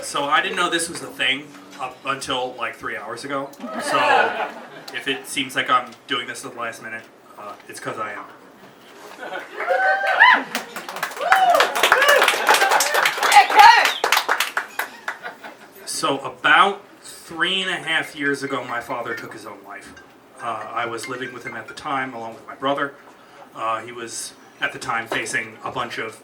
So I didn't know this was a thing up until like 3 hours ago. So if it seems like I'm doing this at the last minute, it's because I am. So about 3.5 years ago, my father took his own life. I was living with him at the time, along with my brother. He was, at the time, facing a bunch of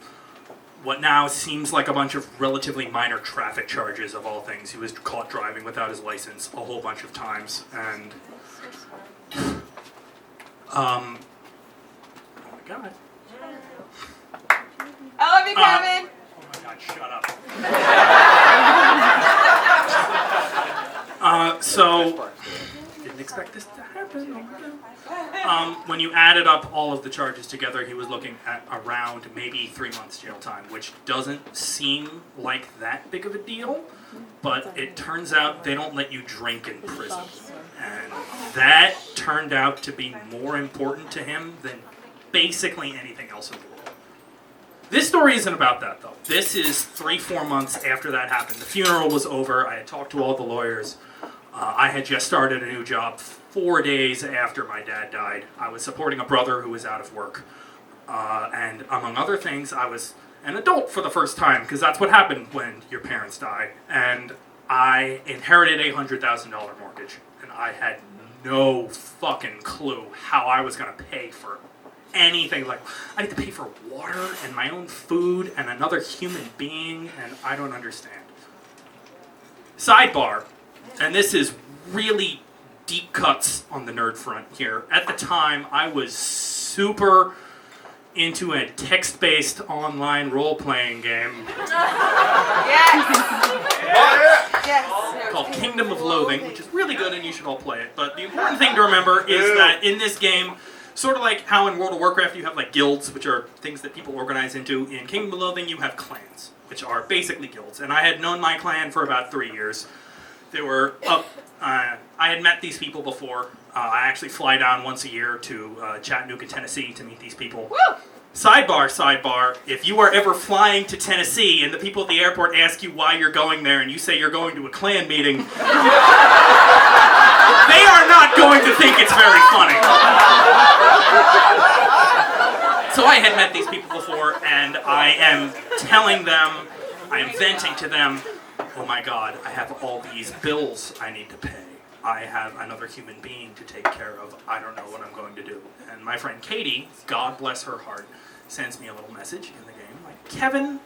what now seems like a bunch of relatively minor traffic charges, of all things. He was caught driving without his license a whole bunch of times, and... oh my god. I love you, Kevin! Oh my god, shut up. So, didn't expect this to happen. When you added up all of the charges together, he was looking at around maybe 3 months jail time, which doesn't seem like that big of a deal, but it turns out they don't let you drink in prison. And that turned out to be more important to him than basically anything else in the world. This story isn't about that, though. This is 3-4 months after that happened. The funeral was over. I had talked to all the lawyers. I had just started a new job 4 days after my dad died. I was supporting a brother who was out of work. And among other things, I was an adult for the first time, because that's what happened when your parents die. And I inherited a $100,000 mortgage. And I had no fucking clue how I was going to pay for anything. Like, I had to pay for water and my own food and another human being, and I don't understand. Sidebar, and this is really deep cuts on the nerd front here. At the time, I was super into a text-based online role-playing game called Kingdom of Loathing, which is really good and you should all play it. But the important thing to remember is that in this game, sort of like how in World of Warcraft you have like guilds, which are things that people organize into, in Kingdom of Loathing you have clans, which are basically guilds. And I had known my clan for about 3 years. They were up. I had met these people before. I actually fly down once a year to Chattanooga, Tennessee to meet these people. Woo! Sidebar, if you are ever flying to Tennessee and the people at the airport ask you why you're going there and you say you're going to a Klan meeting, they are not going to think it's very funny. So I had met these people before, and I am telling them, I am venting to them, oh my god, I have all these bills I need to pay. I have another human being to take care of. I don't know what I'm going to do. And my friend Katie, God bless her heart, sends me a little message in the game, like, Kevin,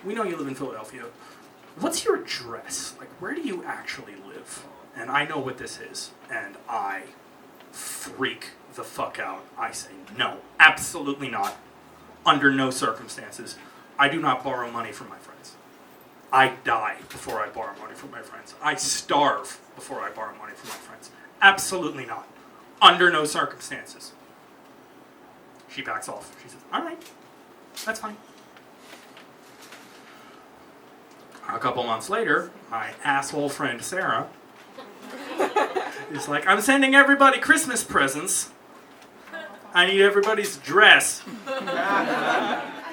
we know you live in Philadelphia. What's your address? Like, where do you actually live? And I know what this is. And I freak the fuck out. I say, no, absolutely not. Under no circumstances. I do not borrow money from my friends. I die before I borrow money from my friends. I starve before I borrow money from my friends. Absolutely not. Under no circumstances. She backs off. She says, all right, that's fine. A couple months later, my asshole friend Sarah is like, I'm sending everybody Christmas presents. I need everybody's address.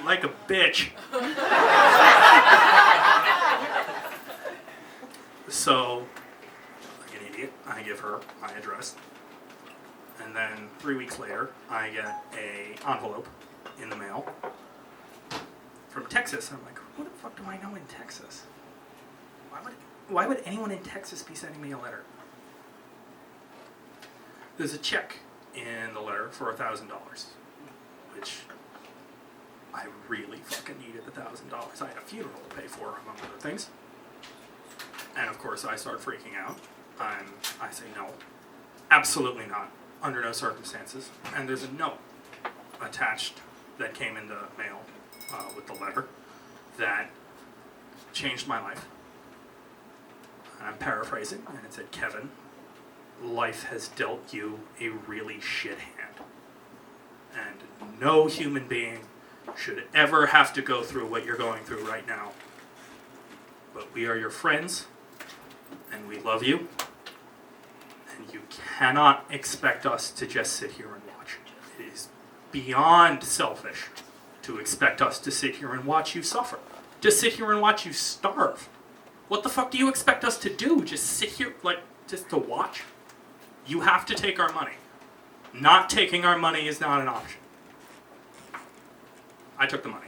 Like a bitch. So, like an idiot, I give her my address. And then 3 weeks later, I get an envelope in the mail from Texas. And I'm like, who the fuck do I know in Texas? Why would anyone in Texas be sending me a letter? There's a check in the letter for $1,000, which I really fucking needed $1,000. I had a funeral to pay for, among other things. And of course, I start freaking out. I say no, absolutely not, under no circumstances. And there's a note attached that came in the mail with the letter that changed my life. And I'm paraphrasing, and it said, Kevin, life has dealt you a really shit hand. And no human being should ever have to go through what you're going through right now. But we are your friends, and we love you, and you cannot expect us to just sit here and watch. It is beyond selfish to expect us to sit here and watch you suffer. to sit here and watch you starve. What the fuck do you expect us to do? Just sit here, like, just to watch? You have to take our money. Not taking our money is not an option. I took the money.